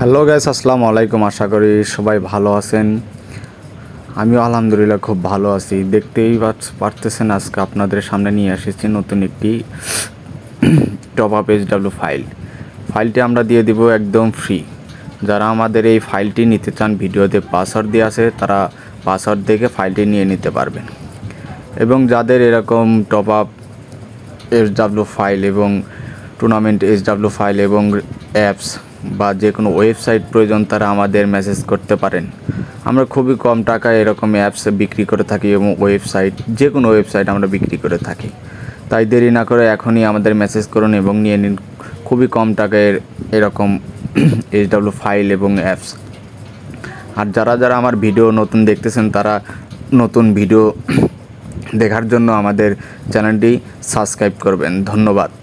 Hello guys, আসসালামু আলাইকুম। আশা করি সবাই ভালো আছেন। আমিও আলহামদুলিল্লাহ খুব ভালো আছি। দেখতেই পারতেছেন আজকে আপনাদের সামনে নিয়ে এসেছি নতুন একটি টপ আপ এইচডাব্লিউ ফাইলটি আমরা দিয়ে দিব একদম ফ্রি। যারা আমাদের এই ফাইলটি নিতে চান, ভিডিওতে পাসওয়ার্ড দেওয়া আছে, তারা পাসওয়ার্ড দেখে ফাইলটি নিয়ে নিতে পারবেন। এবং যাদের এরকম টপ আপ এইচডাব্লিউ ফাইল এবং টুর্নামেন্ট এইচডাব্লিউ ফাইল এবং অ্যাপস বা যে কোনো ওয়েবসাইট প্রয়োজন, তারা আমাদের মেসেজ করতে পারেন। আমরা খুবই কম টাকায় এরকম অ্যাপস বিক্রি করে থাকি এবং ওয়েবসাইট, যে কোনো ওয়েবসাইট আমরা বিক্রি করে থাকি। তাই দেরি না করে এখনই আমাদের মেসেজ করুন এবং নিয়ে নিন খুবই কম টাকায় এরকম এইচডাব্লিউ ফাইল এবং অ্যাপস। আর যারা যারা আমার ভিডিও নতুন দেখতেছেন, তারা নতুন ভিডিও দেখার জন্য আমাদের চ্যানেলটি সাবস্ক্রাইব করবেন। ধন্যবাদ।